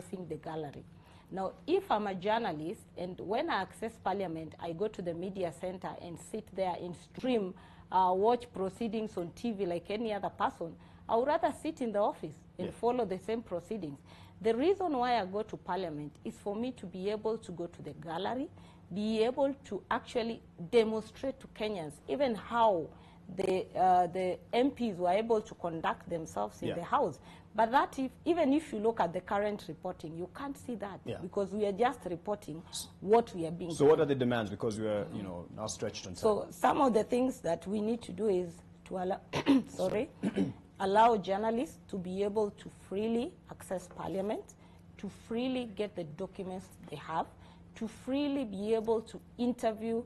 accessing the gallery. Now, if I'm a journalist, and when I access Parliament, I go to the media center and sit there and stream, watch proceedings on TV like any other person, I would rather sit in the office and follow the same proceedings. The reason why I go to Parliament is for me to be able to go to the gallery, be able to actually demonstrate to Kenyans even how the MPs were able to conduct themselves in the House. But that even if you look at the current reporting, you can't see that because we are just reporting what we are being. So what are the demands? Because we are, now stretched on time. So some of the things that we need to do is to allow, allow journalists to be able to freely access Parliament, to freely get the documents they have, to freely be able to interview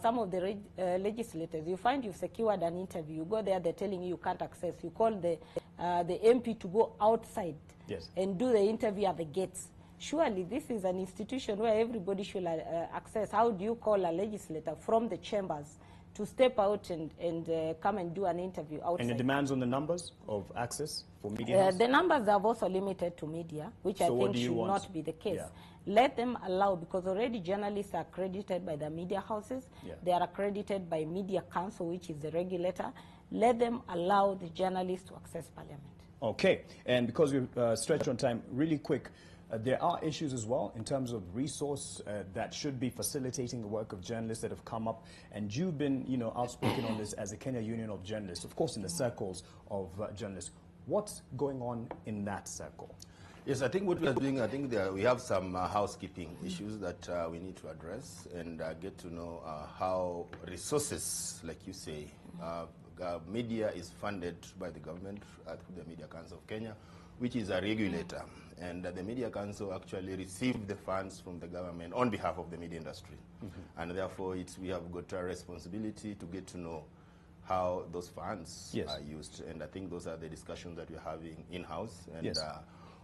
some of the legislators. You find you've secured an interview, you go there, they're telling you can't access. You call the MP to go outside and do the interview at the gates. Surely this is an institution where everybody should access. How do you call a legislator from the chambers to step out and come and do an interview outside? And the demands on the numbers of access for media? The numbers are also limited to media, which I think should not be the case. Let them allow, because already journalists are accredited by the media houses. They are accredited by Media Council, which is the regulator. Let them allow the journalists to access Parliament. Okay, and because we've stretched on time, really quick, there are issues as well in terms of resource that should be facilitating the work of journalists that have come up, and you've been, outspoken on this as a Kenya Union of Journalists, of course, in the circles of journalists. What's going on in that circle? Yes, I think what we are doing, I think we have some housekeeping issues that we need to address and get to know how resources, like you say, media is funded by the government through the Media Council of Kenya, which is a regulator. And the Media Council actually received the funds from the government on behalf of the media industry. And therefore, we have got a responsibility to get to know how those funds are used. And I think those are the discussions that we're having in-house. And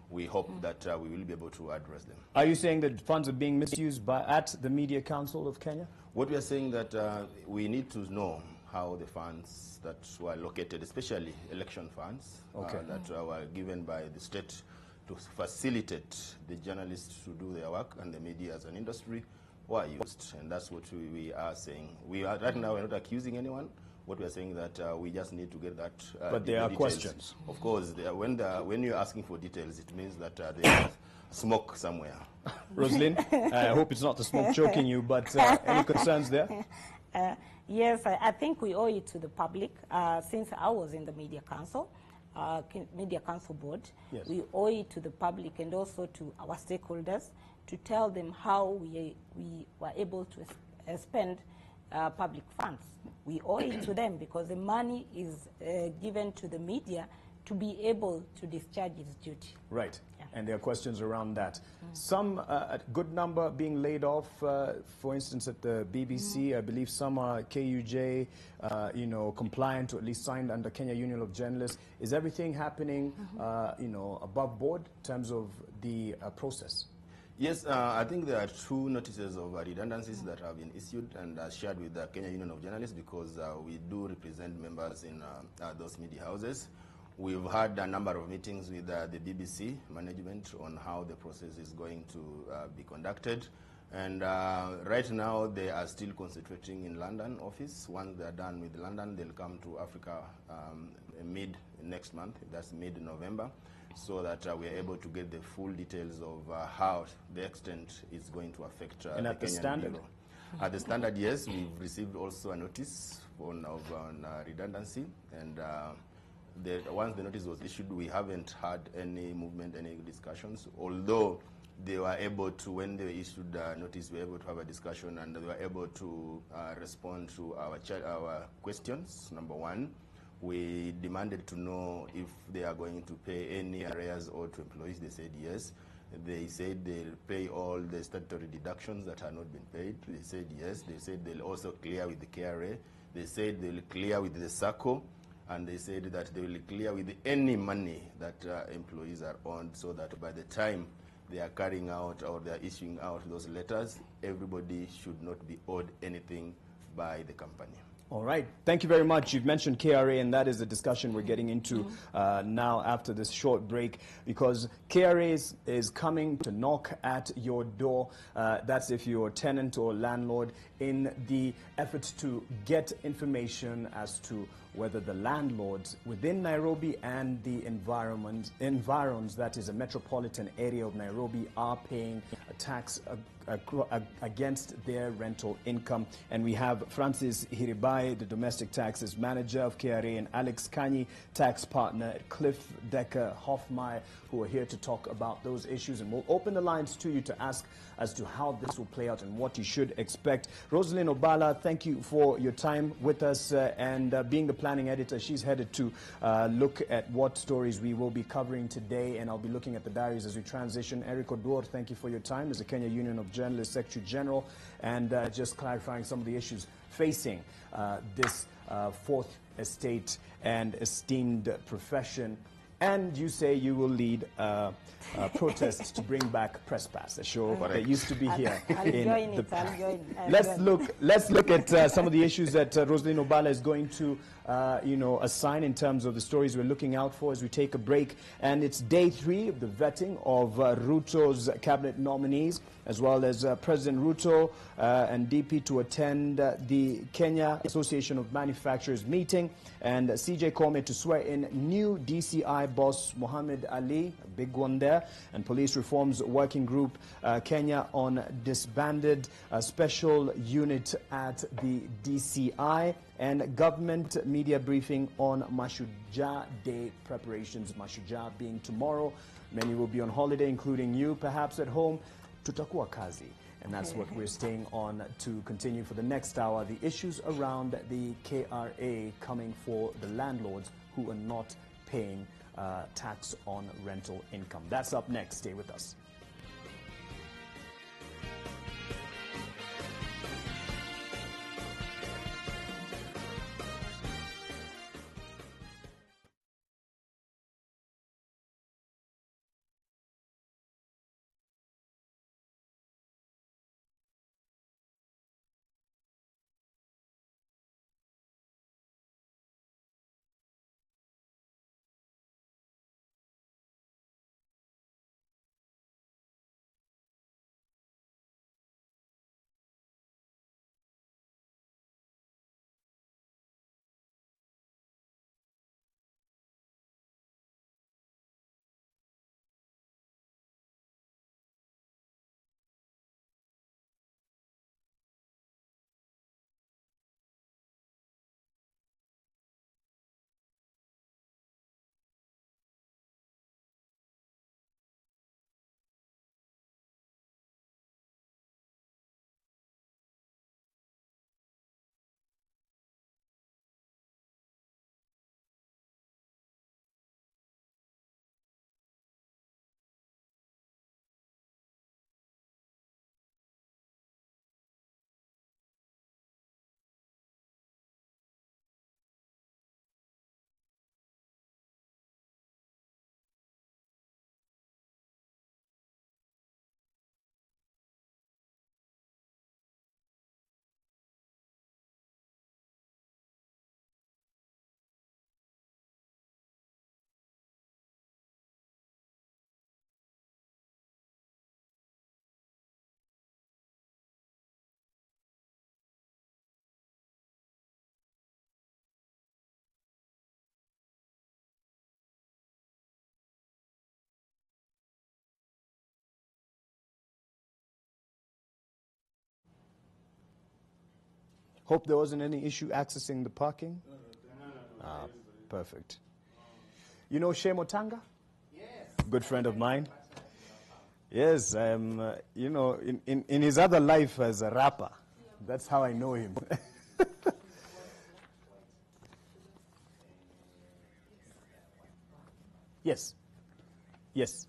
we hope that we will be able to address them. Are you saying that funds are being misused at the Media Council of Kenya? What we are saying that we need to know how the funds that were located, especially election funds, that were given by the state to facilitate the journalists to do their work and the media as an industry, were used. And that's what we are saying. Right now, we're not accusing anyone. What we are saying that we just need to get that. But there are questions. Of course, when you're asking for details, it means that there's smoke somewhere. Rosalind, I hope it's not the smoke choking you, but any concerns there? Yes, I think we owe it to the public. Since I was in the Media Council, Media Council Board, we owe it to the public and also to our stakeholders to tell them how we were able to spend public funds. We owe it to them because the money is given to the media to be able to discharge its duty. Right. And there are questions around that. Some, a good number being laid off, for instance, at the BBC. I believe some are KUJ, compliant, or at least signed under Kenya Union of Journalists. Is everything happening, above board in terms of the process? Yes, I think there are two notices of redundancies that have been issued and shared with the Kenya Union of Journalists because we do represent members in those media houses. We've had a number of meetings with the BBC management on how the process is going to be conducted. And right now, they are still concentrating in London office. Once they're done with London, they'll come to Africa mid next month, that's mid-November, so that we are able to get the full details of how the extent is going to affect and at the Standard? Bureau. At the Standard, yes, we've received also a notice on redundancy, and once the notice was issued, we haven't had any movement, any discussions, although they were able to, when they issued the notice, we were able to have a discussion and they were able to respond to our questions. Number one, we demanded to know if they are going to pay any arrears owed to employees. They said yes. They said they'll pay all the statutory deductions that have not been paid. They said yes. They said they'll also clear with the KRA. They said they'll clear with the SACCO. And they said that they will clear with any money that employees are owed, so that by the time they are carrying out or they are issuing out those letters, everybody should not be owed anything by the company. All right. Thank you very much. You've mentioned KRA, and that is the discussion we're getting into now after this short break, because KRA is coming to knock at your door. That's if you're a tenant or landlord, in the effort to get information as to whether the landlords within Nairobi and the environs, that is a metropolitan area of Nairobi, are paying a tax against their rental income. And we have Francis Hiribai, the domestic taxes manager of KRA, and Alex Kanyi, tax partner at Cliff Decker Hoffmeyer, who are here to talk about those issues. And we'll open the lines to you to ask as to how this will play out and what you should expect. Rosalind Obala, thank you for your time with us, and being the planning editor, she's headed to look at what stories we will be covering today, and I'll be looking at the diaries as we transition. Eric Oduor, thank you for your time as the Kenya Union of Journalists Secretary General, and just clarifying some of the issues facing this fourth estate and esteemed profession. And you say you will lead protests to bring back Press Pass, a show that used to be here. I'll join it. I'll join. Let's look at some of the issues that Rosalind Obala is going to assign in terms of the stories we're looking out for as we take a break. And it's day 3 of the vetting of Ruto's cabinet nominees, as well as President Ruto and DP to attend the Kenya Association of Manufacturers meeting, and CJ Kome to swear in new DCI boss Mohammed Ali, a big one there, and Police Reforms Working Group Kenya on disbanded special unit at the DCI, and government media briefing on Mashujaa Day preparations, Mashujaa being tomorrow. Many will be on holiday, including you, perhaps at home. Tutakuwa kazi. And that's what we're staying on to continue for the next hour. The issues around the KRA coming for the landlords who are not paying tax on rental income. That's up next. Stay with us. Hope there wasn't any issue accessing the parking. Perfect. You know Shemo Tanga? Yes. Good friend of mine. Yes, in his other life as a rapper. That's how I know him. Yes. Yes.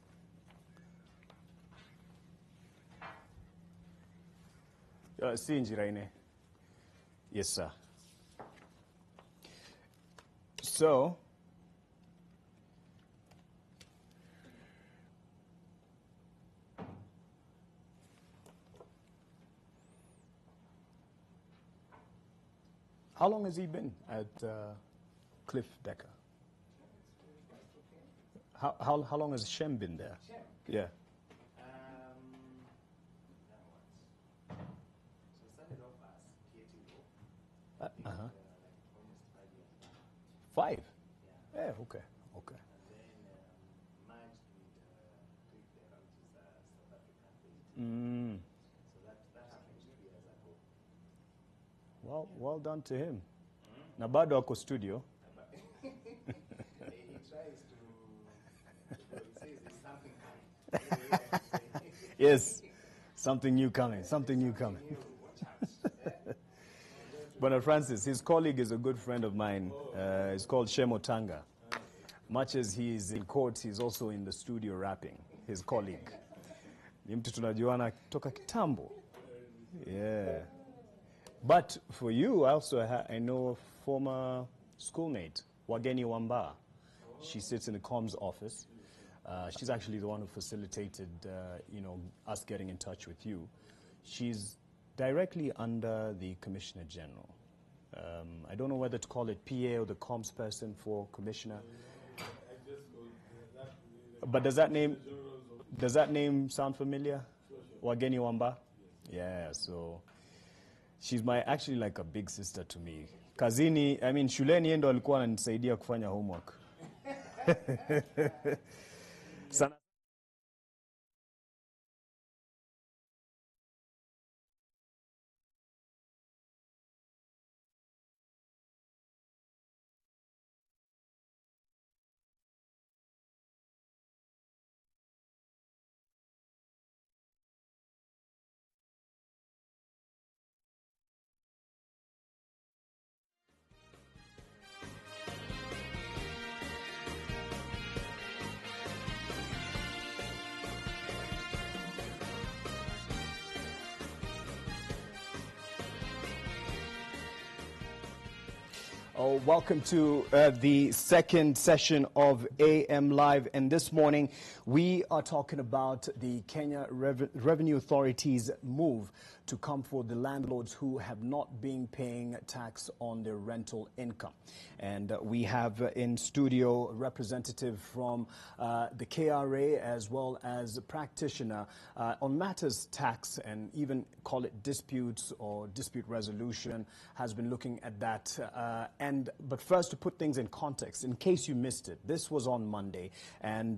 Yes, sir. So, How long has he been at Cliff Decker? How long has Shem been there? Shem? Yeah. So started off as PhD, Uh-huh. almost 5 years back. 5? Yeah. Yeah, okay. Okay. And then merged with Cliff Decker, which is South African based. So that happened 2 years ago. Well done to him. Na bado ako studio. He tries to he says there's something coming. Yes. Something new coming. Something new coming. But Francis, his colleague is a good friend of mine. He's called Shemo Tanga. Much as he's in court, he's also in the studio rapping. His colleague. Ni mtu tunajuana toka kitambo. Yeah. But for you, I also I know a former schoolmate, Wageni Wamba. She sits in the comms office. She's actually the one who facilitated, us getting in touch with you. She's directly under the Commissioner General. I don't know whether to call it PA or the comms person for Commissioner. But does that name sound familiar? Wageni Wamba? Yeah, so she's actually like a big sister to me. Kazini, shuleni yeye ndo alikuwa ananisaidia kufanya homework. Sana. Oh, welcome to the second session of AM Live. And this morning, we are talking about the Kenya Revenue Authority's move to come for the landlords who have not been paying tax on their rental income. And we have in studio a representative from the KRA as well as a practitioner on matters tax and even call it disputes or dispute resolution, has been looking at that. But first, to put things in context, in case you missed it, this was on Monday, and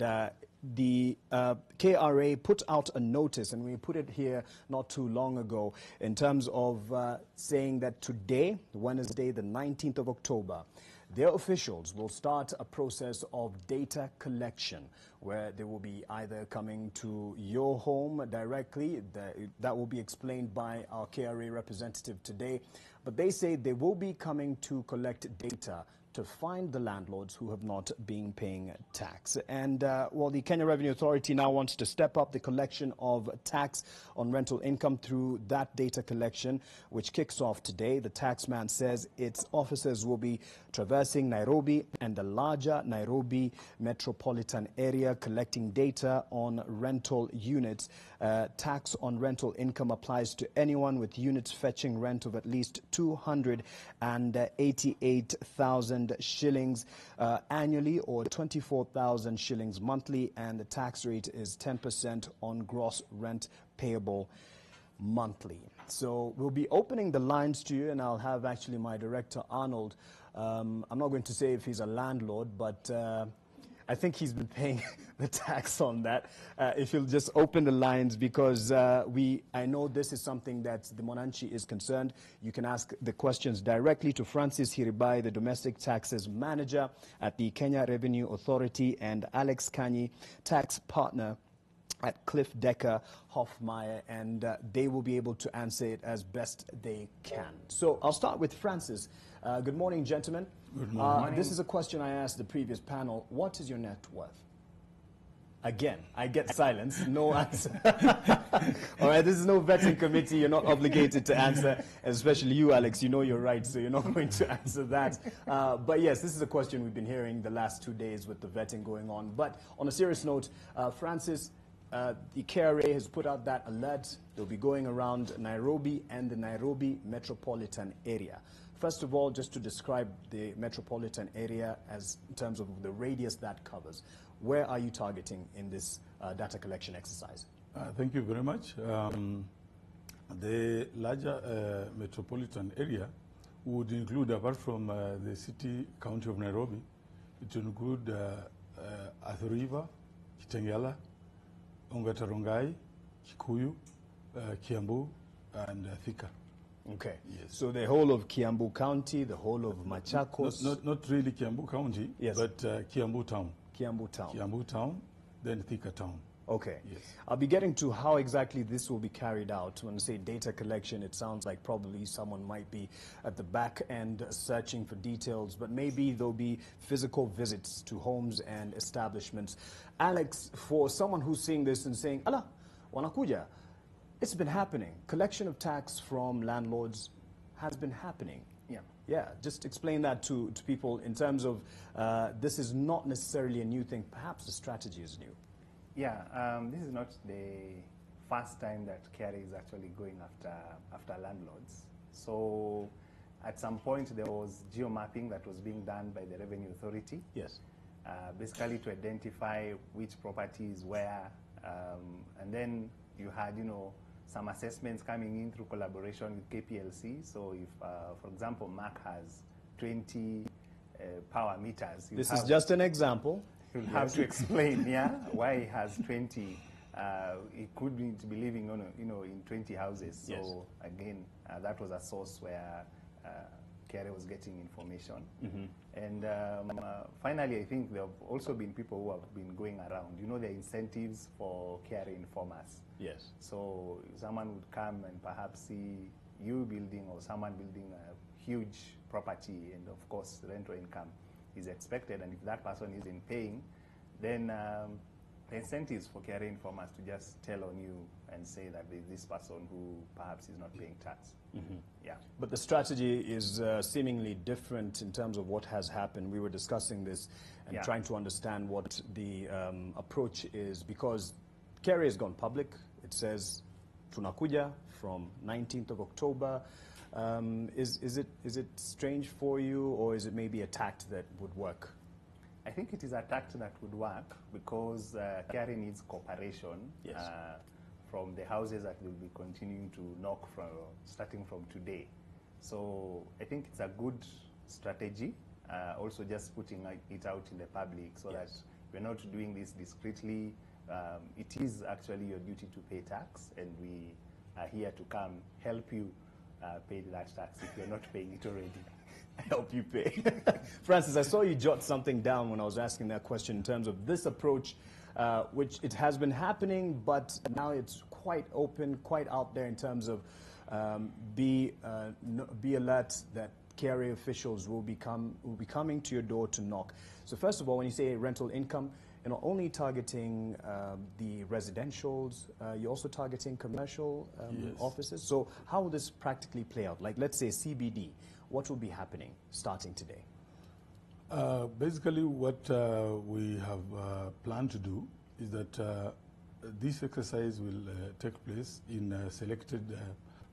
the KRA put out a notice, and we put it here not too long ago, in terms of saying that today, Wednesday, the 19th of October, their officials will start a process of data collection where they will be either coming to your home directly. That will be explained by our KRA representative today. But they say they will be coming to collect data to find the landlords who have not been paying tax. And, the Kenya Revenue Authority now wants to step up the collection of tax on rental income through that data collection, which kicks off today. The taxman says its officers will be traversing Nairobi and the larger Nairobi metropolitan area, collecting data on rental units. Tax on rental income applies to anyone with units fetching rent of at least 288,000 shillings annually or 24,000 shillings monthly, and the tax rate is 10% on gross rent payable monthly. So we'll be opening the lines to you, and I'll have actually my director Arnold. I'm not going to say if he's a landlord, but I think he's been paying the tax on that. If you'll just open the lines, because I know this is something that the Monanchi is concerned. You can ask the questions directly to Francis Hiribai, the domestic taxes manager at the Kenya Revenue Authority, and Alex Kanyi, tax partner at Cliff Decker Hoffmeyer, and they will be able to answer it as best they can. So I'll start with Francis. Good morning, gentlemen. Good morning. This is a question I asked the previous panel. What is your net worth? Again, I get silence, no answer. All right, this is no vetting committee. You're not obligated to answer, especially you, Alex. You know you're right, so you're not going to answer that. But yes, this is a question we've been hearing the last 2 days with the vetting going on. But on a serious note, Francis, the KRA has put out that alert. They'll be going around Nairobi and the Nairobi metropolitan area. First of all, just to describe the metropolitan area as in terms of the radius that covers, where are you targeting in this data collection exercise? Thank you very much. The larger metropolitan area would include, apart from the city county of Nairobi, it would include Athi River, Kitengela, Ongata Rongai, Kikuyu, Kiambu, and Thika. Okay. Yes. So the whole of Kiambu County, the whole of Machakos. Not really Kiambu County, yes, but Kiambu Town. Kiambu Town. Kiambu Town, then Thika Town. Okay. Yes. I'll be getting to how exactly this will be carried out. When I say data collection, it sounds like probably someone might be at the back end searching for details, but maybe there'll be physical visits to homes and establishments. Alex, for someone who's seeing this and saying, "Ala, wanakuja," it's been happening. Collection of tax from landlords has been happening. Yeah. Yeah, just explain that to people in terms of this is not necessarily a new thing. Perhaps the strategy is new. Yeah, this is not the first time that KRA is actually going after landlords. So at some point there was geomapping that was being done by the Revenue Authority. Yes. Basically to identify which properties where, and then you had, some assessments coming in through collaboration with KPLC. So if, for example, Mark has 20 power meters. This is just an example. You'll have to explain, why he has 20. He could be living on, in 20 houses. So yes, again, that was a source where KRA was getting information. Mm-hmm. And finally, I think there have also been people who have been going around. There are incentives for KRA informers. Yes. So someone would come and perhaps see you building or someone building a huge property, and of course rental income is expected, and if that person isn't paying, then the incentives for KRA informers to just tell on you and say that there's this person who perhaps is not paying tax. Mm-hmm. Yeah. But the strategy is seemingly different in terms of what has happened. We were discussing this and trying to understand what the approach is, because KRA has gone public. It says tunakuja from 19th of October. Is it strange for you, or is it maybe a tact that would work? I think it is a tact that would work because KRA needs cooperation. Yes. From the houses that will be continuing to knock from starting from today. So I think it's a good strategy. Also just putting it out in the public so that we're not doing this discreetly. It is actually your duty to pay tax, and we are here to come help you pay that tax if you're not paying it already. Help you pay. Francis, I saw you jot something down when I was asking that question in terms of this approach, which it has been happening, but now it's quite open, quite out there in terms of be alert that KRA officials will be coming to your door to knock. So first of all, when you say rental income, you're not only targeting the residentials, you're also targeting commercial offices. So how will this practically play out? Like, let's say CBD, what will be happening starting today? Basically, what we have planned to do is that this exercise will take place in selected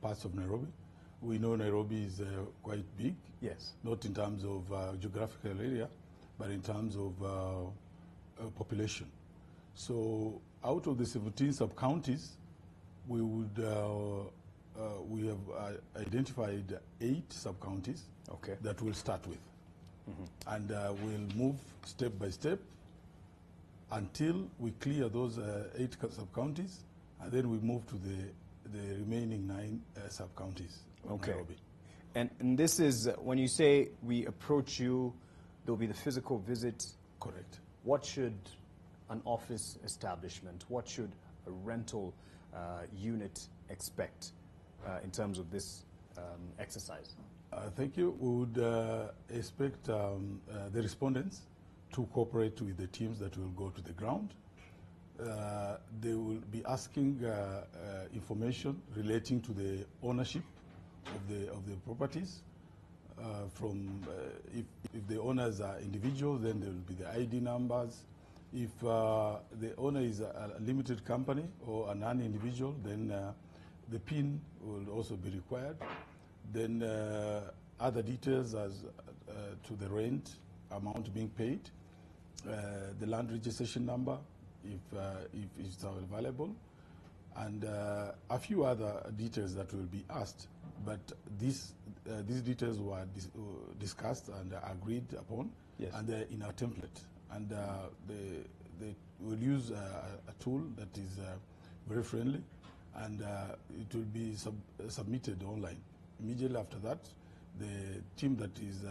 parts of Nairobi. We know Nairobi is quite big. Yes. Not in terms of geographical area, but in terms of population. So out of the 17 sub-counties, we have identified 8 sub-counties that we'll start with. Mm-hmm. And we'll move step by step until we clear those 8 sub-counties, and then we move to the remaining 9 sub-counties of Nairobi. And this is, when you say we approach you, there'll be the physical visit. Correct. What should an office establishment, what should a rental unit expect in terms of this exercise? Thank you. We would expect the respondents to cooperate with the teams that will go to the ground. They will be asking information relating to the ownership of the properties. If the owners are individuals, then there will be the ID numbers. If the owner is a limited company or an individual, then the PIN will also be required. Then other details as to the rent amount being paid, the land registration number, if it's available, and a few other details that will be asked. But these details were discussed and agreed upon, yes, and they're in our template. And they will use a tool that is very friendly, and it will be submitted online. Immediately after that, the team that is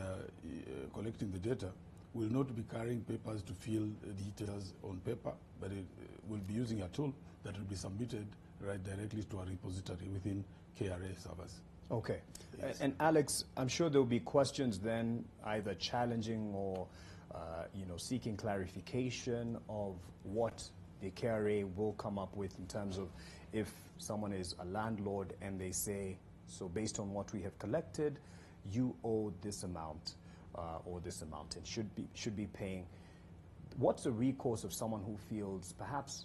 collecting the data will not be carrying papers to fill details on paper, but it will be using a tool that will be submitted right directly to a repository within KRA servers. Okay. Yes. And Alex, I'm sure there will be questions then, either challenging or seeking clarification of what the KRA will come up with in terms of if someone is a landlord and they say, so based on what we have collected, you owe this amount or this amount and should be paying. What's the recourse of someone who feels perhaps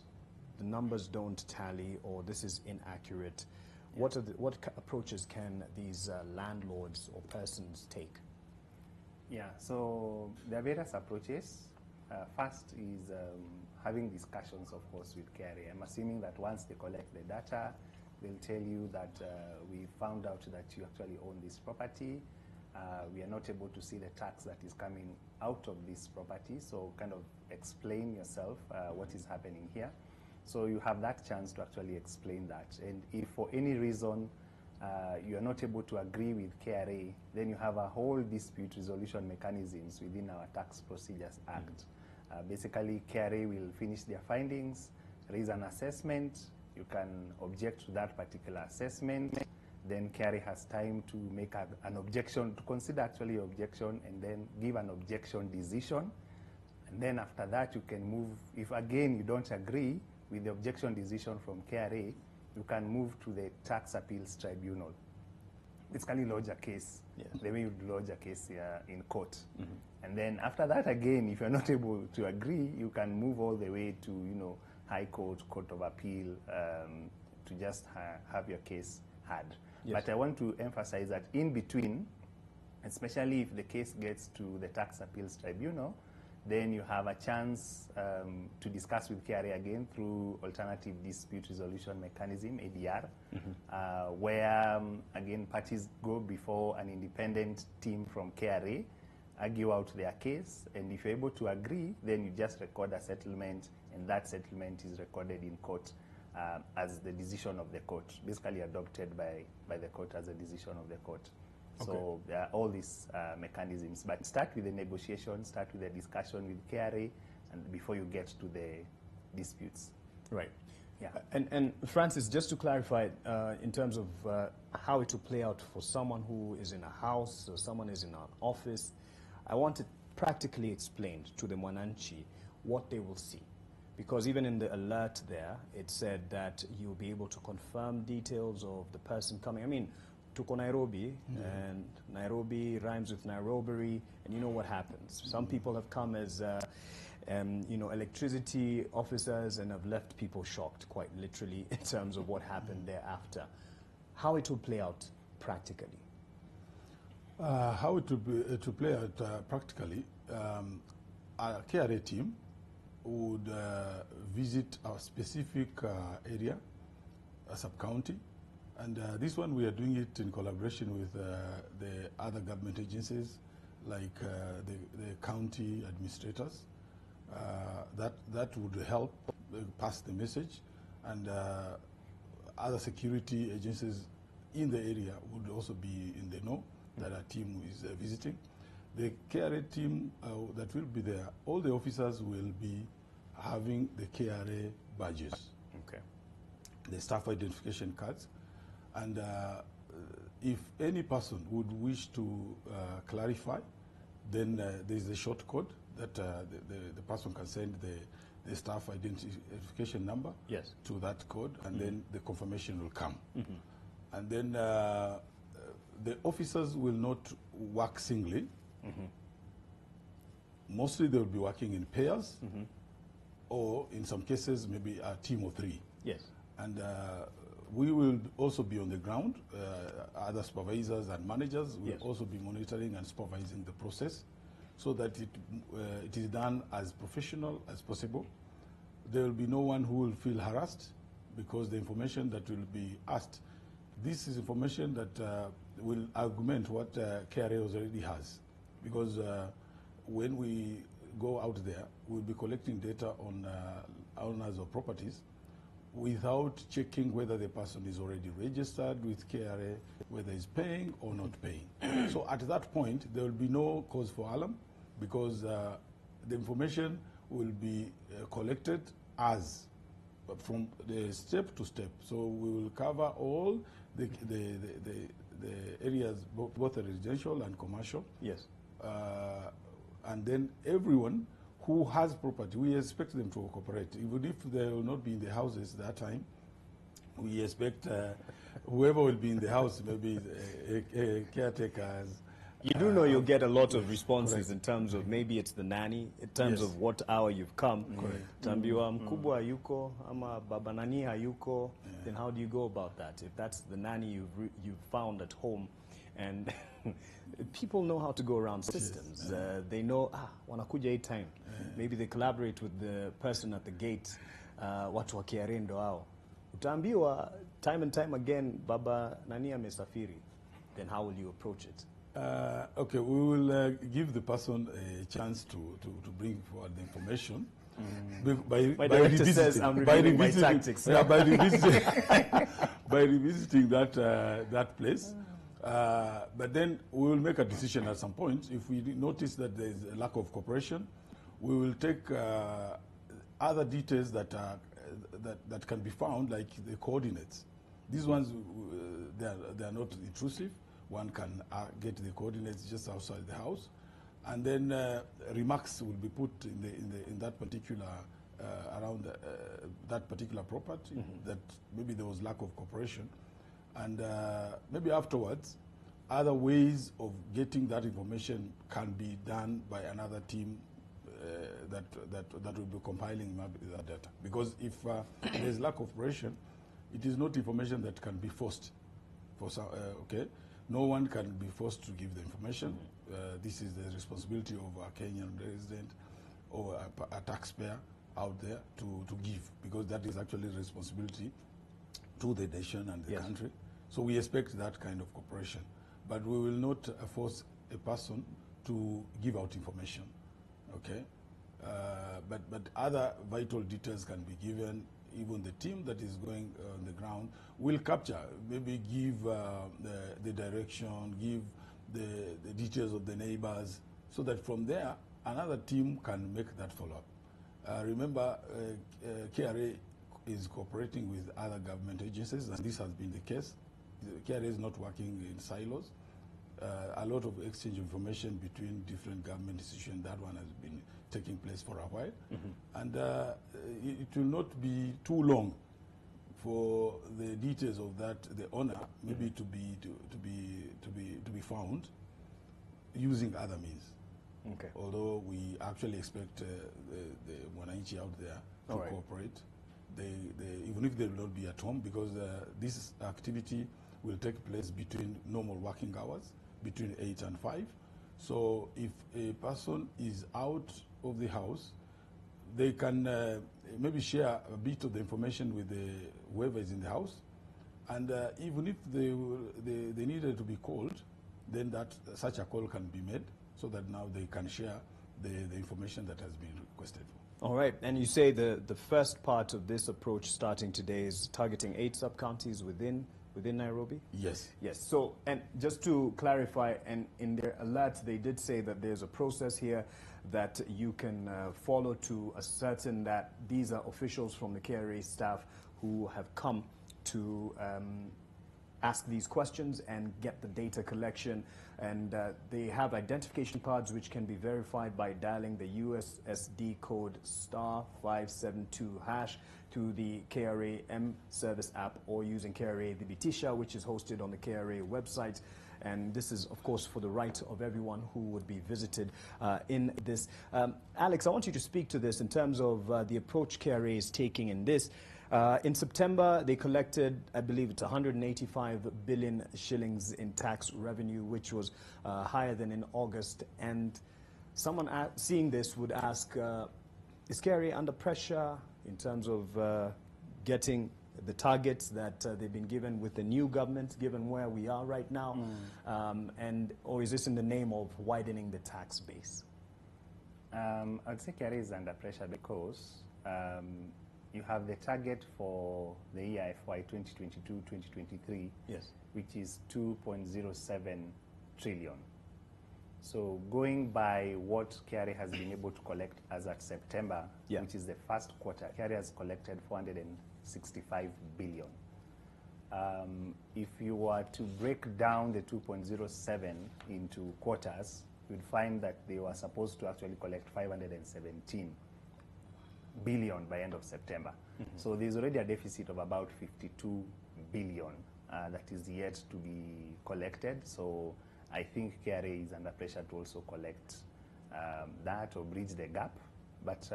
the numbers don't tally or this is inaccurate? Yeah. What approaches can these landlords or persons take? Yeah, so there are various approaches. First is having discussions, of course, with KRA. I'm assuming that once they collect the data, they'll tell you that we found out that you actually own this property. We are not able to see the tax that is coming out of this property, so kind of explain yourself what is happening here. So you have that chance to actually explain that. And if for any reason you are not able to agree with KRA, then you have a whole dispute resolution mechanisms within our Tax Procedures Act. Basically, KRA will finish their findings, raise an assessment, you can object to that particular assessment, then KRA has time to make an objection, to consider actually objection, and then give an objection decision. And then after that, you can move, if again you don't agree with the objection decision from KRA, you can move to the Tax Appeals Tribunal. Basically lodge a case. Yes. The way you lodge a case in court. Mm-hmm. And then after that, again, if you're not able to agree, you can move all the way to, High Court, Court of Appeal, to just have your case heard. Yes. But I want to emphasize that in between, especially if the case gets to the Tax Appeals Tribunal, then you have a chance to discuss with KRA again through Alternative Dispute Resolution Mechanism, ADR, mm-hmm. Where, again, parties go before an independent team from KRA, argue out their case, and if you're able to agree, then you just record a settlement, and that settlement is recorded in court as the decision of the court, basically adopted by the court as a decision of the court. Okay. So there are all these mechanisms, but start with the negotiation, start with the discussion with KRA, and before you get to the disputes. Right. Yeah. And Francis, just to clarify, in terms of how it will play out for someone who is in a house or someone is in an office, I want it practically explained to the Mwananchi what they will see. Because even in the alert there, it said that you'll be able to confirm details of the person coming. I mean, tuko Nairobi, and Nairobi rhymes with Nairobi, and you know what happens. Some people have come as, electricity officers and have left people shocked, quite literally, in terms of what happened thereafter. How it will play out practically? How it will play out practically, our KRA team would visit a specific area, a sub-county, and this one we are doing it in collaboration with the other government agencies, like the county administrators. That would help pass the message, and other security agencies in the area would also be in the know that our team is visiting. The KRA team that will be there, all the officers will be having the KRA badges. Okay. The staff identification cards. And if any person would wish to clarify, then there's a short code that the person can send the staff identification number, yes, to that code, and then the confirmation will come. And then the officers will not work singly. Mostly they will be working in pairs, or in some cases, maybe a team of 3. Yes. And we will also be on the ground. Other supervisors and managers will also be monitoring and supervising the process so that it is done as professional as possible. There will be no one who will feel harassed because the information that will be asked, this is information that will augment what KRA already has. Because when we go out there, we'll be collecting data on owners of properties without checking whether the person is already registered with KRA, whether he's paying or not paying. So at that point, there will be no cause for alarm because the information will be collected as from the step to step. So we will cover all the areas, both residential and commercial. Yes. And then everyone who has property, we expect them to cooperate. Even if they will not be in the houses that time, we expect whoever will be in the house, maybe caretakers. You do know you'll get a lot of responses in terms of maybe it's the nanny, in terms of what hour you've come. Tambiwa mkubwa hayuko, ama baba nani hayuko, then how do you go about that? If that's the nanny you've found at home, and people know how to go around systems. They know, wanakuja 8 time. Maybe they collaborate with the person at the gate, watu wa KRA ndo hao. Utaambiwa time and time again, baba nani amesafiri. Then how will you approach it? Okay, we will give the person a chance to bring forward the information. My director says I'm reviewing my tactics. Yeah, by revisiting that place. But then we will make a decision at some point. If we notice that there is a lack of cooperation, we will take other details that can be found, like the coordinates. These ones, they are not intrusive. One can get the coordinates just outside the house, and then remarks will be put in that particular around that particular property that maybe there was lack of cooperation, and maybe afterwards, other ways of getting that information can be done by another team that will be compiling that data. Because if there is lack of cooperation, it is not information that can be forced. Okay. No one can be forced to give the information. This is the responsibility of a Kenyan resident or a taxpayer out there to give, because that is actually a responsibility to the nation and the country. So we expect that kind of cooperation. But we will not force a person to give out information, okay? But other vital details can be given. Even the team that is going on the ground will capture, maybe give the direction, give the details of the neighbors, so that from there, another team can make that follow-up. Remember, KRA is cooperating with other government agencies, and this has been the case. KRA is not working in silos. A lot of exchange of information between different government institutions, that one has been taking place for a while. And it will not be too long for the details of that, the owner, maybe to be found using other means. Okay. Although we actually expect the Mwananchi out there to cooperate. Even if they will not be at home, because this activity will take place between normal working hours, between 8 and 5. So if a person is out of the house, they can maybe share a bit of the information with whoever is in the house. And even if they needed to be called, then such a call can be made, so that now they can share the information that has been requested for. All right, and you say the first part of this approach starting today is targeting 8 sub-counties within Nairobi? Yes. Yes. So, and just to clarify, and in their alert, they did say that there's a process here that you can follow to ascertain that these are officials from the KRA staff who have come to ask these questions and get the data collection. And they have identification cards which can be verified by dialing the USSD code *572# to the KRA M Service app, or using KRA the Bitisha, which is hosted on the KRA website. And this is, of course, for the right of everyone who would be visited in this. Alex, I want you to speak to this in terms of the approach KRA is taking in this. In September, they collected, I believe it's 185 billion shillings in tax revenue, which was higher than in August. And someone seeing this would ask, is KRA under pressure in terms of getting the targets that they've been given with the new government, given where we are right now? Or is this in the name of widening the tax base? I'd say KRA is under pressure because you have the target for the year FY 2022-2023, yes, which is 2.07 trillion. So going by what KRA has been able to collect as at September, which is the first quarter, KRA has collected 465 billion. If you were to break down the 2.07 into quarters, you'd find that they were supposed to actually collect 517 billion by end of September. So there's already a deficit of about 52 billion that is yet to be collected. So I think KRA is under pressure to also collect that or bridge the gap. But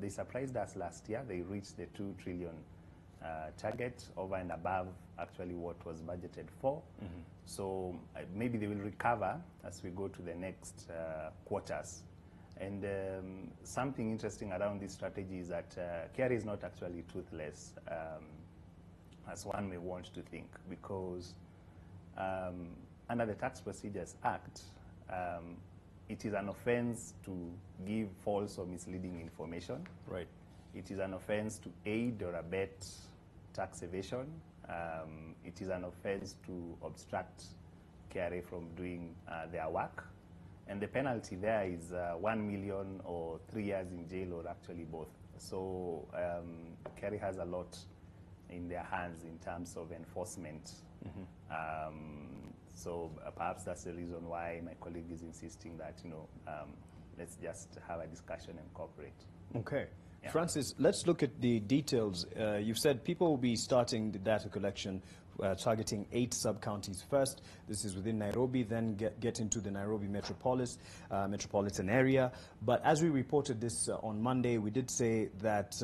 they surprised us last year. They reached the 2 trillion target, over and above actually what was budgeted for. So maybe they will recover as we go to the next quarters. And something interesting around this strategy is that KRA is not actually toothless, as one may want to think, because under the Tax Procedures Act, it is an offense to give false or misleading information. Right. It is an offense to aid or abet tax evasion. It is an offense to obstruct KRA from doing their work. And the penalty there is 1 million or 3 years in jail, or actually both. So KRA has a lot in their hands in terms of enforcement. So perhaps that's the reason why my colleague is insisting that, let's just have a discussion and cooperate. Okay. Yeah. Francis, let's look at the details. You've said people will be starting the data collection targeting 8 sub-counties first. This is within Nairobi, then get into the Nairobi metropolitan area. But as we reported this on Monday, we did say that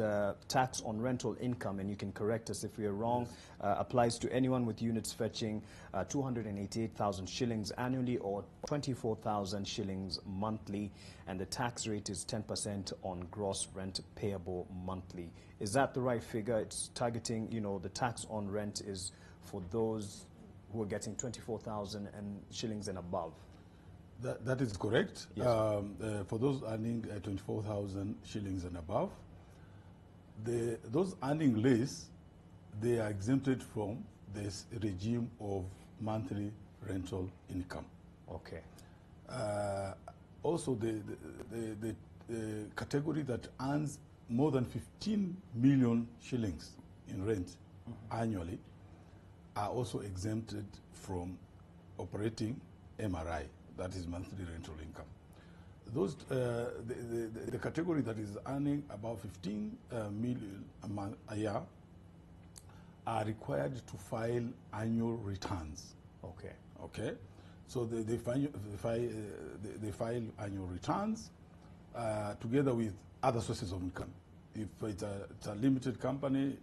tax on rental income, and you can correct us if we are wrong, applies to anyone with units fetching 288,000 shillings annually or 24,000 shillings monthly, and the tax rate is 10% on gross rent payable monthly. Is that the right figure? It's targeting, the tax on rent is for those who are getting 24,000 shillings and above. That is correct. Yes. For those earning 24,000 shillings and above, those earning less, they are exempted from this regime of monthly rental income. Okay. Also, the category that earns more than 15 million shillings in rent annually are also exempted from operating MRI, that is monthly rental income. Those the category that is earning about 15 million a year are required to file annual returns. Okay. Okay. So they file annual returns together with other sources of income. If it's a limited company,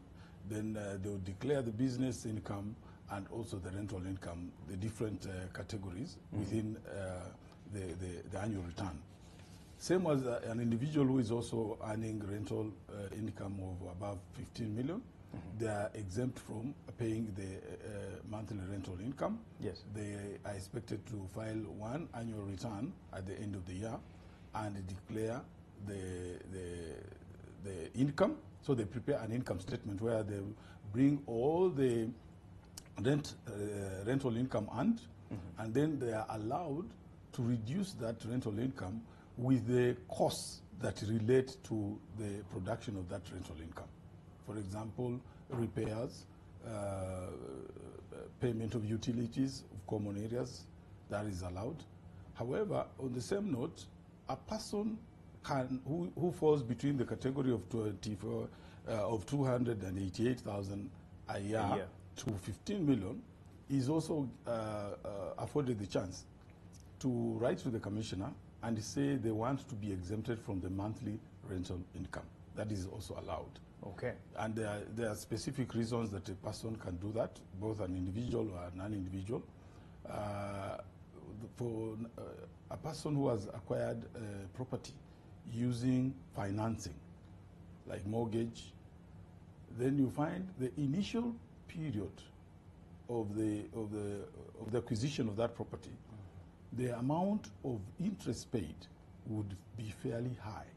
then they will declare the business income and also the rental income, the different categories within the annual return. Same as an individual who is also earning rental income of above 15 million, they are exempt from paying the monthly rental income. Yes. They are expected to file one annual return at the end of the year and declare the income. So they prepare an income statement where they bring all the rental income earned, and then they are allowed to reduce that rental income with the costs that relate to the production of that rental income. For example, repairs, payment of utilities of common areas, that is allowed. However, on the same note, a person who falls between the category of 288,000 a year to 15 million is also afforded the chance to write to the commissioner and say they want to be exempted from the monthly rental income. That is also allowed. Okay. And there are specific reasons that a person can do that, both an individual or a non-individual. For a person who has acquired property using financing, like mortgage, then you find the initial period of the acquisition of that property, the amount of interest paid would be fairly high.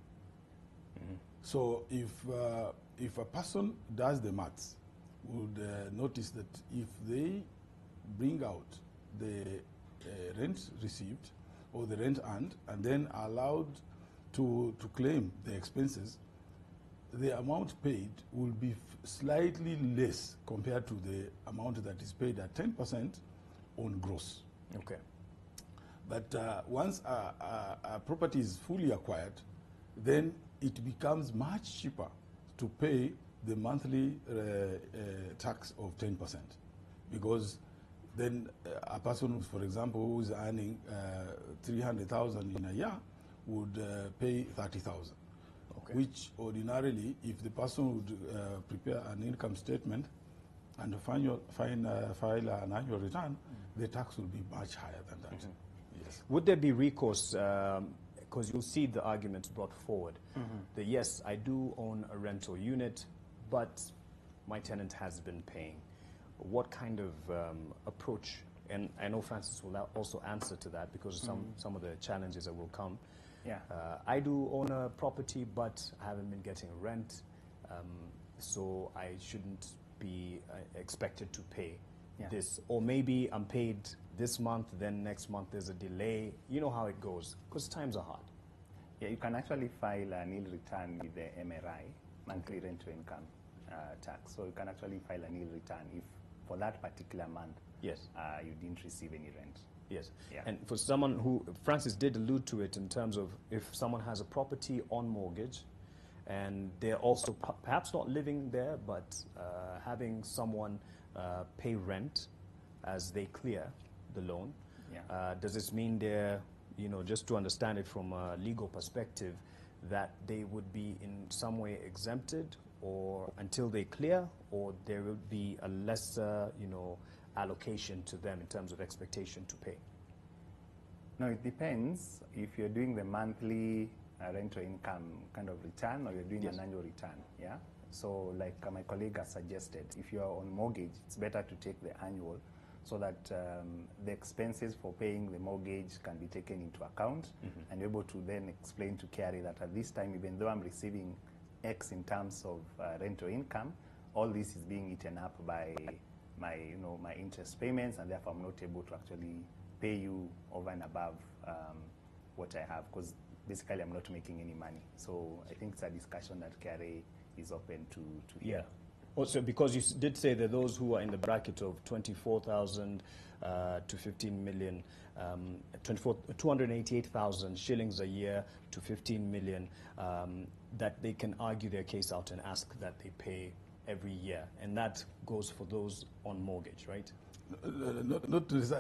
So if a person does the maths, would notice that if they bring out the rent received or the rent earned and then allowed to claim the expenses, the amount paid will be slightly less compared to the amount that is paid at 10% on gross. Okay. But once a property is fully acquired, then it becomes much cheaper to pay the monthly tax of 10%, because then a person, for example, who is earning 300,000 in a year would pay 30,000. Okay. Which ordinarily, if the person would prepare an income statement and file an annual return, the tax will be much higher than that. Yes. Would there be recourse, because you'll see the arguments brought forward, that yes, I do own a rental unit, but my tenant has been paying. What kind of approach, and I know Francis will also answer to that, because some of the challenges that will come. Yeah. I do own a property, but I haven't been getting rent, so I shouldn't be expected to pay this. Or maybe I'm paid this month, then next month there's a delay. You know how it goes, because times are hard. Yeah, you can actually file a nil return with the MRI, monthly rental income tax. So you can actually file a nil return if for that particular month you didn't receive any rent. Yes. Yeah. And for someone who, Francis did allude to it in terms of if someone has a property on mortgage and they're also perhaps not living there, but having someone pay rent as they clear the loan, does this mean they're, just to understand it from a legal perspective, that they would be in some way exempted or until they clear, or there will be a lesser, allocation to them in terms of expectation to pay? No, it depends if you're doing the monthly rental income kind of return or you're doing an annual return. Yeah. So like my colleague has suggested, if you are on mortgage, it's better to take the annual so that the expenses for paying the mortgage can be taken into account and you're able to then explain to KRA that at this time, even though I'm receiving X in terms of rental income, all this is being eaten up by my interest payments, and therefore I'm not able to actually pay you over and above what I have, because basically I'm not making any money. So I think it's a discussion that KRA is open to hear. Yeah. Also, because you did say that those who are in the bracket of 24,000 to 15 million, 288,000 shillings a year to 15 million, that they can argue their case out and ask that they pay every year, and that goes for those on mortgage, right? Not just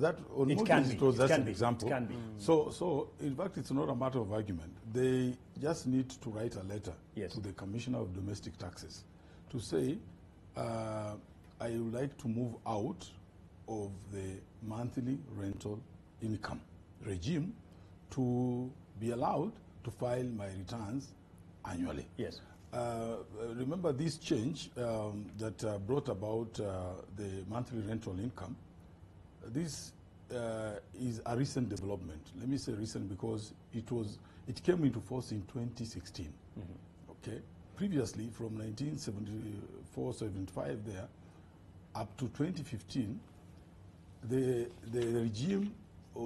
that on it mortgage. Can be. It was it just can an be. example. It can be. So in fact, it's not a matter of argument. They just need to write a letter to the Commissioner of Domestic Taxes to say, I would like to move out of the monthly rental income regime to be allowed to file my returns annually. Yes. Remember this change that brought about the monthly rental income. This is a recent development. Let me say recent because it came into force in 2016. Okay. Previously, from 1974-75 there up to 2015, the regime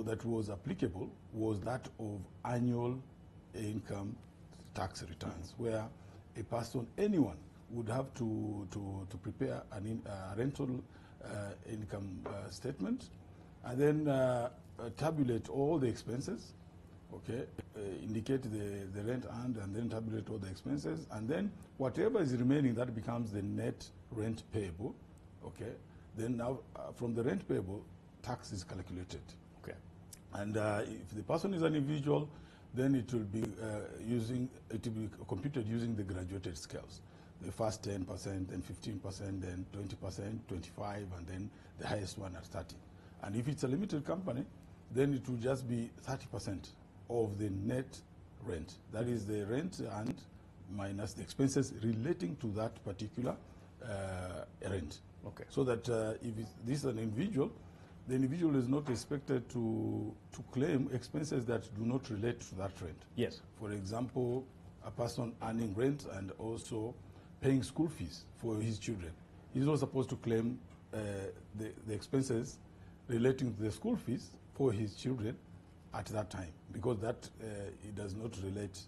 that was applicable was that of annual income tax returns, where a person, anyone, would have to prepare a rental income statement, and then tabulate all the expenses, okay, indicate the rent earned, and then tabulate all the expenses, and then whatever is remaining, that becomes the net rent payable, okay. Then now, from the rent payable, tax is calculated. Okay. And if the person is an individual, then it will be computed using the graduated scales. The first 10%, then 15%, then 20%, 25%, and then the highest one at 30%. And if it's a limited company, then it will just be 30% of the net rent. That is the rent and minus the expenses relating to that particular rent. Okay. So that if this is an individual, the individual is not expected to claim expenses that do not relate to that rent. Yes. For example, a person earning rent and also paying school fees for his children. He's not supposed to claim the expenses relating to the school fees for his children at that time, because that it does not relate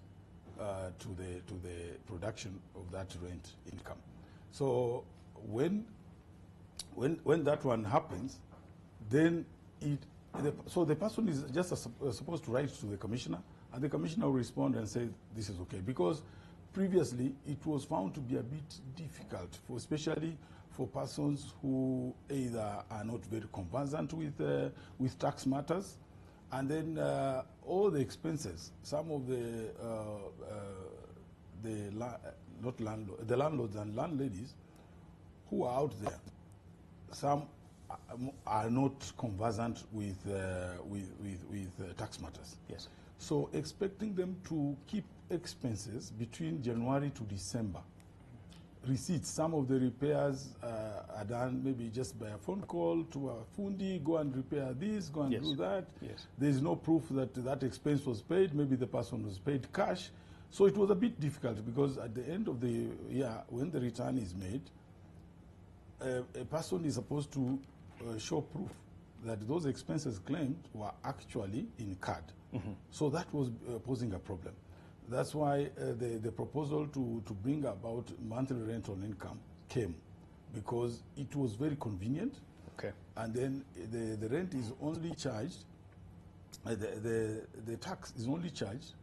to the production of that rent income. So when that one happens, then so the person is just supposed to write to the commissioner, and the commissioner will respond and say this is okay, because previously it was found to be a bit difficult, especially for persons who either are not very conversant with tax matters, and then all the expenses, some of the landlords and landladies who are out there, some are not conversant with tax matters. Yes. So expecting them to keep expenses between January to December, receipts, some of the repairs are done maybe just by a phone call to a fundi, go and repair this, go and Yes. do that. Yes. There's no proof that that expense was paid. Maybe the person was paid cash. So it was a bit difficult, because at the end of the year, when the return is made, a person is supposed to show proof that those expenses claimed were actually incurred. Mm-hmm. So that was posing a problem. That's why the proposal to bring about monthly rental income came, because it was very convenient. Okay. And then the rent is only charged, the tax is only charged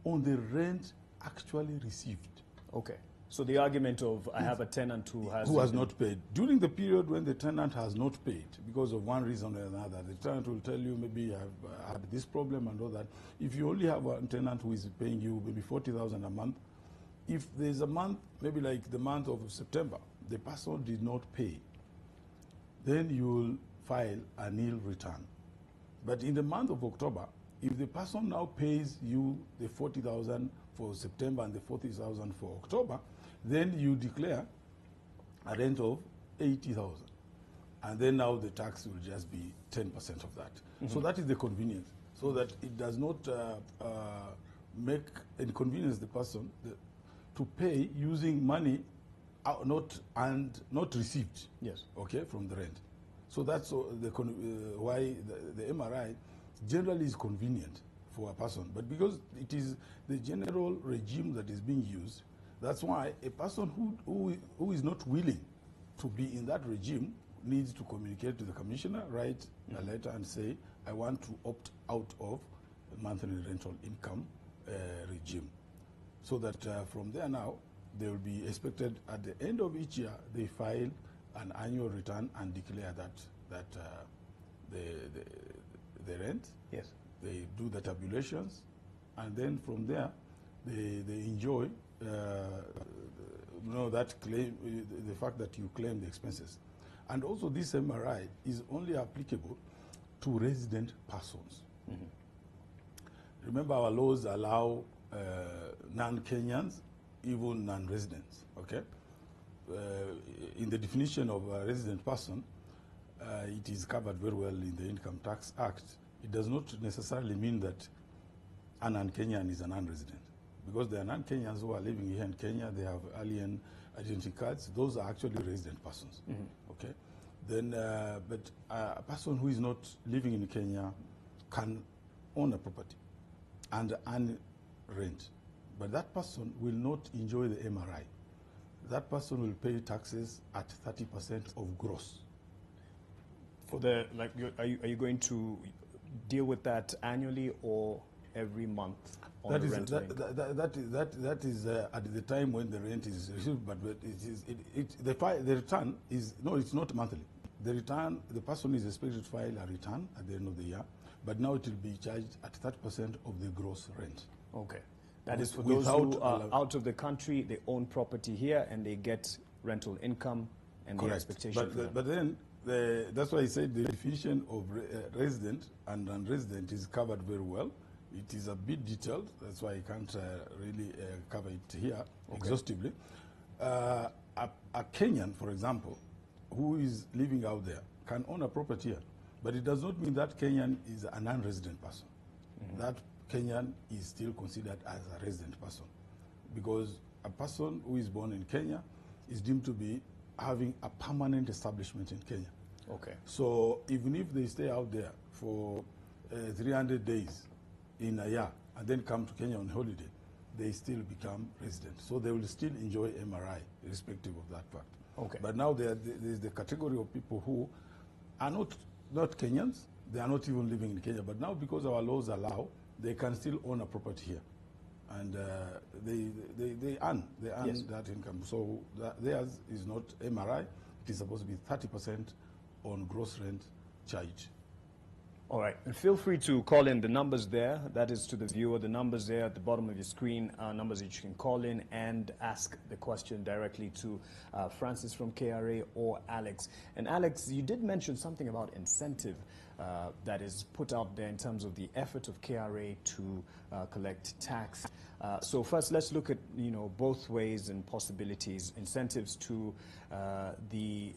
on the rent actually received. Okay. So the argument of I have a tenant who has not paid. During the period when the tenant has not paid, because of one reason or another, the tenant will tell you, maybe I've had this problem and all that. If you only have a tenant who is paying you maybe 40,000 a month, if there's a month, maybe like the month of September, the person did not pay, then you'll file a nil return. But in the month of October, if the person now pays you the 40,000 for September and the 40,000 for October, then you declare a rent of 80,000. And then now the tax will just be 10% of that. Mm-hmm. So that is the convenience, so that it does not inconvenience the person to pay using money not received. Yes. Okay, from the rent. So that's why the MRI generally is convenient for a person. But because it is the general regime that is being used, that's why a person who is not willing to be in that regime needs to communicate to the commissioner, write a letter and say, I want to opt out of the monthly rental income regime. So that from there now, they will be expected at the end of each year, they file an annual return and declare that the rent. Yes. They do the tabulations, and then from there, they enjoy that claim, the fact that you claim the expenses. And also this MRI is only applicable to resident persons. Mm-hmm. Remember, our laws allow non-Kenyans, even non-residents, okay? In the definition of a resident person, it is covered very well in the Income Tax Act. It does not necessarily mean that a non-Kenyan is a non-resident, because there are non-Kenyans who are living here in Kenya, they have alien identity cards. Those are actually resident persons, mm-hmm. Okay? Then, but a person who is not living in Kenya can own a property and earn rent, but that person will not enjoy the MRI. That person will pay taxes at 30% of gross. For the, like, are you going to deal with that annually or every month on the rental income? That is at the time when the rent is received, but the return is, no, it's not monthly. The return, the person is expected to file a return at the end of the year, but now it will be charged at 30% of the gross rent. Okay. That is for those who are out of the country, they own property here and they get rental income and the expectation. But then, that's why I said the definition of resident and non-resident is covered very well. It is a bit detailed, that's why I can't really cover it here exhaustively. A Kenyan, for example, who is living out there can own a property here, but it does not mean that Kenyan is a non-resident person. That Kenyan is still considered as a resident person, because a person who is born in Kenya is deemed to be having a permanent establishment in Kenya. Okay. So even if they stay out there for 300 days in a year and then come to Kenya on holiday, they still become resident. So they will still enjoy MRI, irrespective of that fact. Okay. But now there is the category of people who are not Kenyans, they are not even living in Kenya, but now because our laws allow, they can still own a property here. And they earn that income. So theirs is not MRI, it is supposed to be 30% on gross rent charge. All right, and feel free to call in the numbers there. That is to the viewer. The numbers there at the bottom of your screen are numbers that you can call in and ask the question directly to Francis from KRA or Alex. And Alex, you did mention something about incentive that is put out there in terms of the effort of KRA to collect tax. So first, let's look at both ways and possibilities. Incentives to the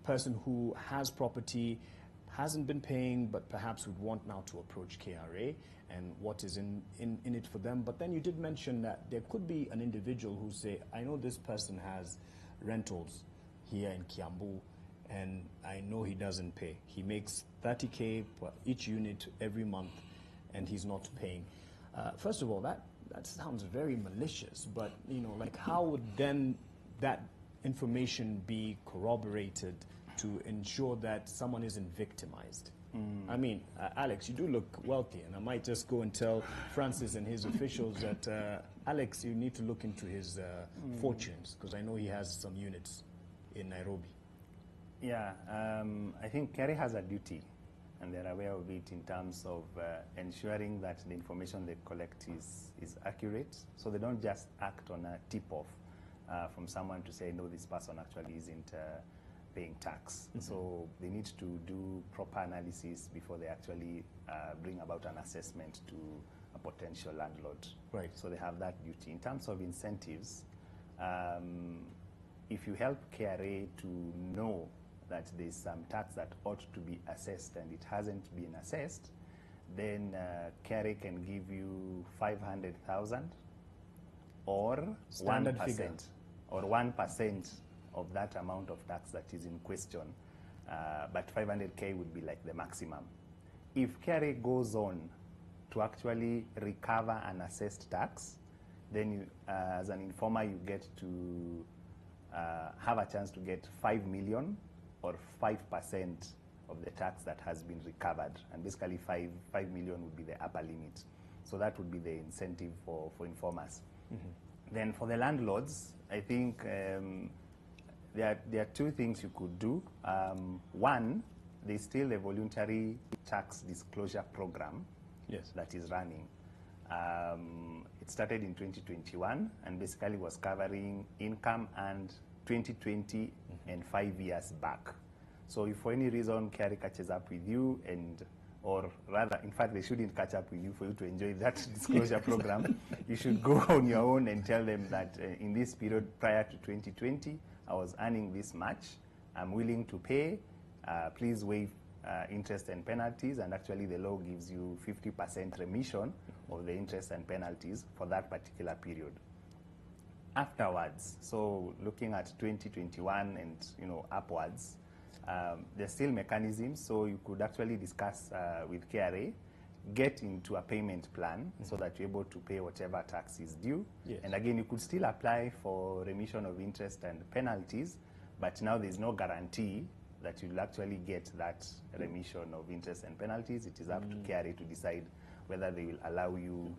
person who has property, hasn't been paying, but perhaps would want now to approach KRA and what is in it for them. But then you did mention that there could be an individual who say, I know this person has rentals here in Kiambu and I know he doesn't pay. He makes 30K per each unit every month and he's not paying. First of all, that sounds very malicious, but like how would then that information be corroborated to ensure that someone isn't victimized? I mean, Alex, you do look wealthy, and I might just go and tell Francis and his officials that, Alex, you need to look into his fortunes, because I know he has some units in Nairobi. Yeah, I think KRA has a duty, and they're aware of it in terms of ensuring that the information they collect is accurate, so they don't just act on a tip-off from someone to say, no, this person actually isn't paying tax. So they need to do proper analysis before they actually bring about an assessment to a potential landlord. Right. So they have that duty. In terms of incentives, if you help KRA to know that there's some tax that ought to be assessed and it hasn't been assessed, then KRA can give you 500,000 or Standard 1% figure. or 1% of that amount of tax that is in question, but 500K would be like the maximum. If KRA goes on to actually recover an assessed tax, then you, as an informer, you get to have a chance to get 5 million or 5% of the tax that has been recovered, and basically 5 million would be the upper limit. So that would be the incentive for informers. Then for the landlords, I think there are two things you could do. One, there's still a voluntary tax disclosure program that is running. It started in 2021 and basically was covering income and 2020 and 5 years back. So if for any reason KRA catches up with you or rather, in fact, they shouldn't catch up with you for you to enjoy that disclosure program. You should go on your own and tell them that in this period prior to 2020, I was earning this much. I'm willing to pay. Please waive interest and penalties. And actually, the law gives you 50% remission of the interest and penalties for that particular period. Afterwards, so looking at 2021 and upwards, there's still mechanisms, so you could actually discuss with KRA, get into a payment plan so that you're able to pay whatever tax is due. And again, you could still apply for remission of interest and penalties, but now there's no guarantee that you'll actually get that remission of interest and penalties. It is up to KRA to decide whether they will allow you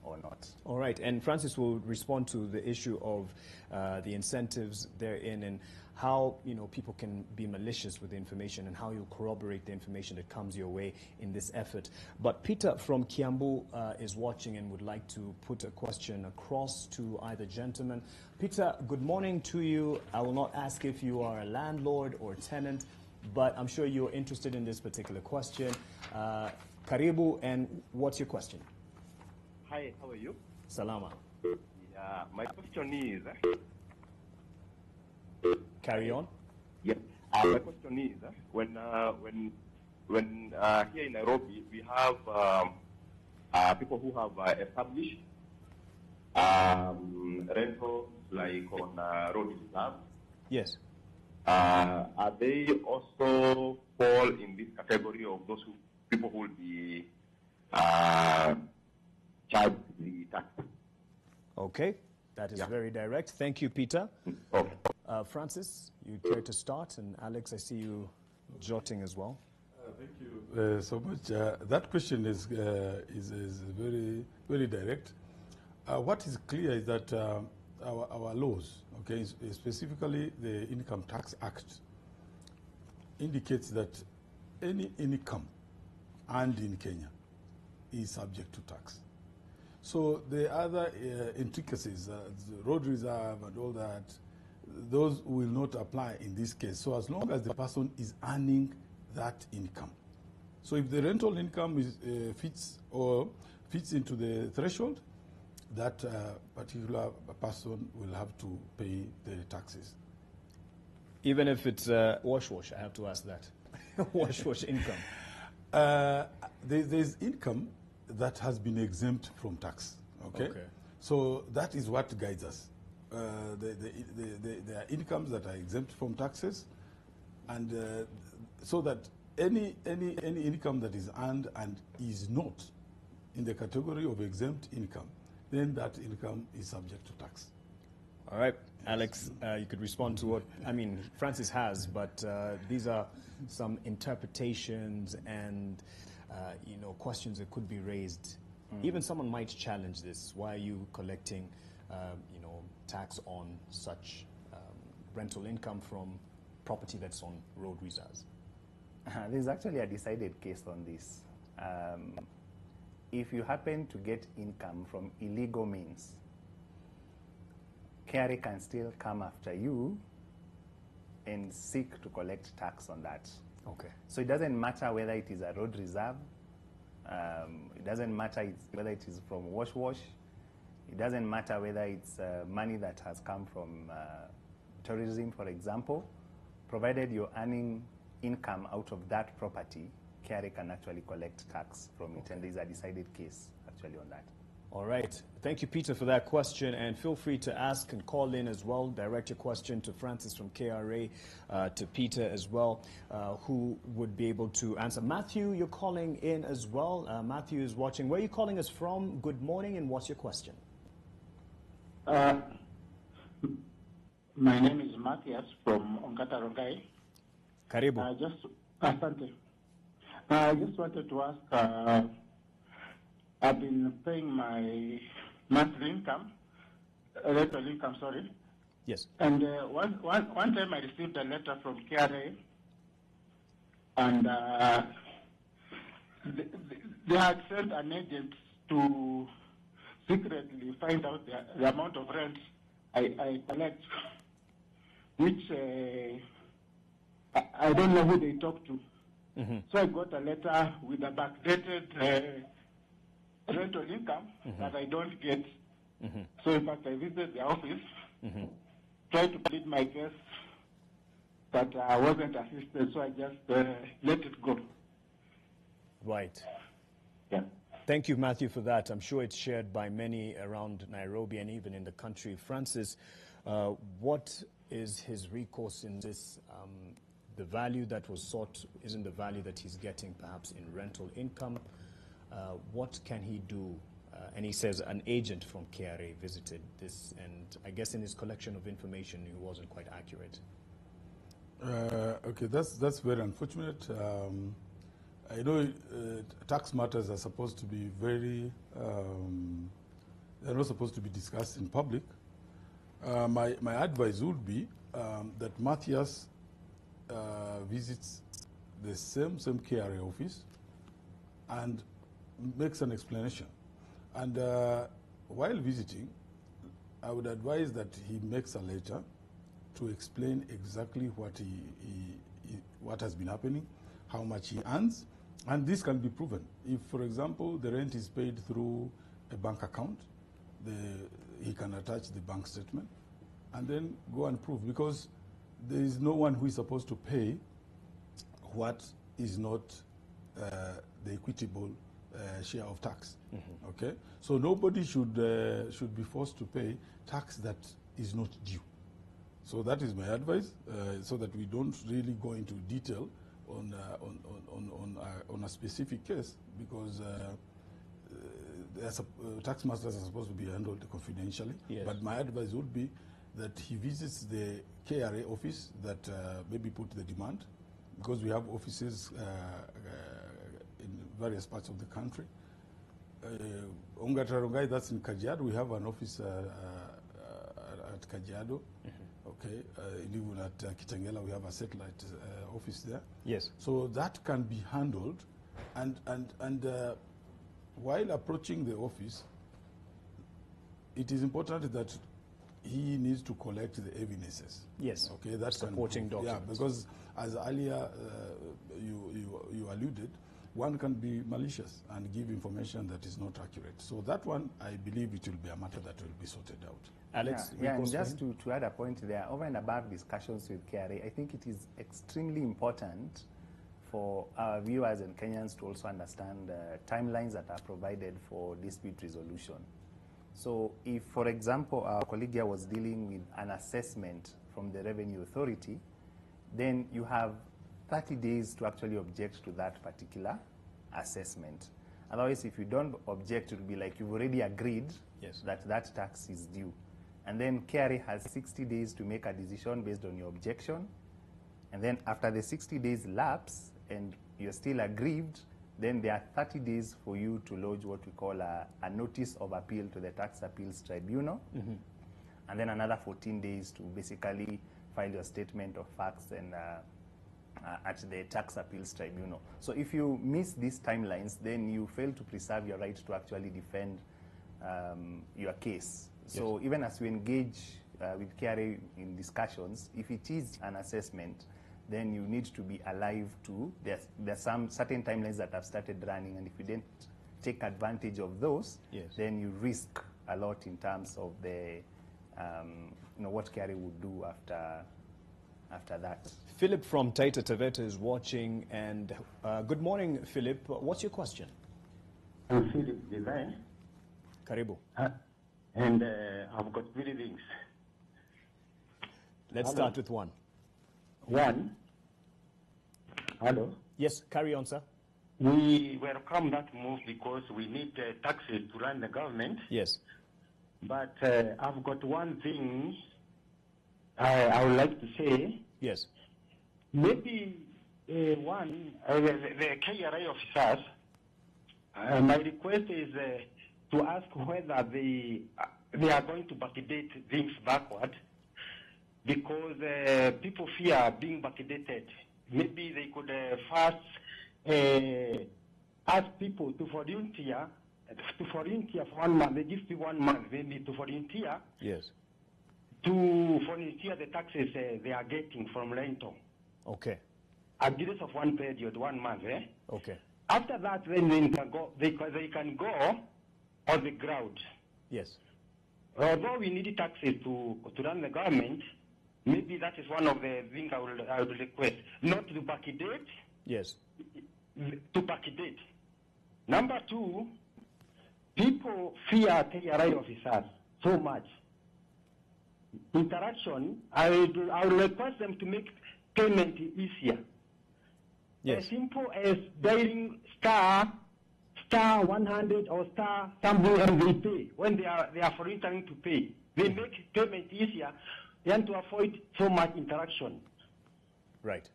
or not. All right, and Francis will respond to the issue of the incentives therein and how people can be malicious with the information and how you corroborate the information that comes your way in this effort. But Peter from Kiambu is watching and would like to put a question across to either gentleman. Peter, good morning to you. I will not ask if you are a landlord or tenant, but I'm sure you're interested in this particular question. Karibu, and what's your question? Hi, how are you? Salama. Yeah, my question is... Carry on. Yeah, my question is, when here in Nairobi, we have people who have established rentals like on road reserve. Yes. Are they also fall in this category of those people who will be charged the tax? Okay, that is very direct. Thank you, Peter. Okay. Francis, you care to start? And Alex, I see you jotting as well. Thank you so much. That question is very, very direct. What is clear is that our laws, okay, specifically the Income Tax Act, indicates that any income earned in Kenya is subject to tax. So the other intricacies, the road reserve and all that, those will not apply in this case. So as long as the person is earning that income. So if the rental income is, fits into the threshold, that particular person will have to pay the taxes. Even if it's wash, I have to ask that. wash income. There's income that has been exempt from tax. Okay. So that is what guides us. There are incomes that are exempt from taxes, and so that any income that is earned and is not in the category of exempt income, then that income is subject to tax. All right, Alex, you could respond to what, Francis has, but these are some interpretations and, questions that could be raised. Even someone might challenge this. Why are you collecting, tax on such rental income from property that's on road reserves? There's actually a decided case on this. If you happen to get income from illegal means, KRA can still come after you and seek to collect tax on that. Okay. So it doesn't matter whether it is a road reserve, it doesn't matter whether it is from wash, it doesn't matter whether it's money that has come from tourism, for example, provided you're earning income out of that property, KRA can actually collect tax from it, and there's a decided case actually on that. All right. Thank you, Peter, for that question. And feel free to ask and call in as well. Direct your question to Francis from KRA, to Peter as well, who would be able to answer. Matthew, you're calling in as well. Matthew is watching. Where are you calling us from? Good morning, and what's your question? My name is Matthias from Ongata Rongai. Karibu. I just wanted to ask, I've been paying my monthly income, rental income, sorry. Yes. And one time I received a letter from KRA, and they had sent an agent to secretly find out the amount of rent I collect, which I don't know who they talk to. Mm-hmm. So I got a letter with a backdated rental income that I don't get. Mm-hmm. So in fact, I visited the office, tried to plead my case, but I wasn't assisted, so I just let it go. Right. Yeah. Thank you, Matthew, for that. I'm sure it's shared by many around Nairobi and even in the country. Francis, what is his recourse in this? The value that was sought isn't the value that he's getting perhaps in rental income. What can he do? And he says an agent from KRA visited this, and I guess in his collection of information, he wasn't quite accurate. Okay, that's very unfortunate. I know tax matters are supposed to be very, they're not supposed to be discussed in public. My advice would be that Matthias visits the same KRA office and makes an explanation. And while visiting, I would advise that he makes a letter to explain exactly what has been happening, how much he earns, and this can be proven. If, for example, the rent is paid through a bank account, he can attach the bank statement and then go and prove, because there is no one who is supposed to pay what is not the equitable share of tax. Mm-hmm. Okay, so nobody should be forced to pay tax that is not due. So that is my advice, so that we don't really go into detail on a specific case, because tax masters are supposed to be handled confidentially. Yes. But my advice would be that he visits the KRA office that maybe put the demand, because we have offices in various parts of the country. Ongatarongai, that's in Kajiado. We have an office at Kajiado. Mm-hmm. Okay, even at Kitengela, we have a satellite office there. Yes. So that can be handled, and while approaching the office, it is important that he needs to collect the evidences. Yes. Okay, that's supporting documents. Yeah, because as earlier you alluded, one can be malicious and give information that is not accurate. So that one, I believe it will be a matter that will be sorted out. Alex? Yeah, and just to add a point there, over and above discussions with KRA, I think it is extremely important for our viewers and Kenyans to also understand timelines that are provided for dispute resolution. So if, for example, our colleague here was dealing with an assessment from the Revenue Authority, then you have 30 days to actually object to that particular assessment. Otherwise, if you don't object, it will be like you've already agreed that that tax is due. And then KRA has 60 days to make a decision based on your objection. And then after the 60 days lapse and you're still aggrieved, then there are 30 days for you to lodge what we call a notice of appeal to the Tax Appeals Tribunal. Mm-hmm. And then another 14 days to basically file your statement of facts and at the Tax Appeals Tribunal. So if you miss these timelines, then you fail to preserve your right to actually defend your case. So even as we engage with KRA in discussions, if it is an assessment, then you need to be alive to, there's some certain timelines that have started running, and if you didn't take advantage of those, then you risk a lot in terms of the, what KRA would do after that. Philip from Taita Taveta is watching, and good morning, Philip. What's your question? I'm Philip Design. Karibu. And I've got three things. Let's start with one. One. Hello? Yes, carry on, sir. We welcome that move because we need taxes to run the government. Yes. But I've got one thing I would like to say. Yes. Maybe the KRA officers, my request is to ask whether they are going to backdate things backward, because people fear being backdated. Maybe they could first ask people to volunteer for 1 month. They give people 1 month, maybe to volunteer. Yes. To volunteer the taxes they are getting from rental. Okay. At the rate of 1 period, 1 month. Okay. After that, then they can go. They can go on the ground. Yes. Although we need taxes to run the government, maybe that is one of the things I would request. Not to backdate. Yes. To backdate. Number two, people fear KRA officers so much. Interaction, I would request them to make payment easier. Yes. As simple as dialing star 100 or star something, and they pay when they are for entering to pay. They make payment easier and to avoid so much interaction. Right.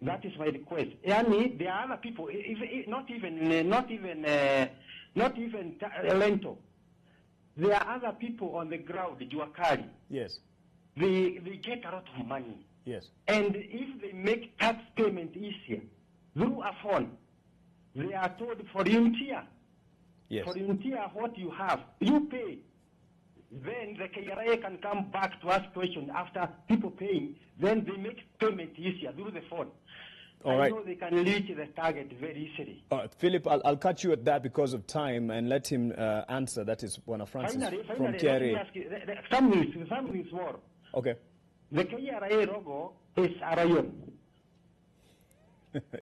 That is my request. Yani, there are other people, not even Lento. There are other people on the ground, Juakari. Yes. They get a lot of money. Yes. And if they make tax payment easier through a phone, they are told for Untia. Yes. For Untia, what you have, you pay. Then the KRA can come back to ask questions after people paying. Then they make payment easier through the phone. All right. I know they can reach the target very easily. Philip, I'll cut you at that because of time and let him answer. That is Bwana Francis from KRA. Some news more. Okay. The KRA logo is a rayon.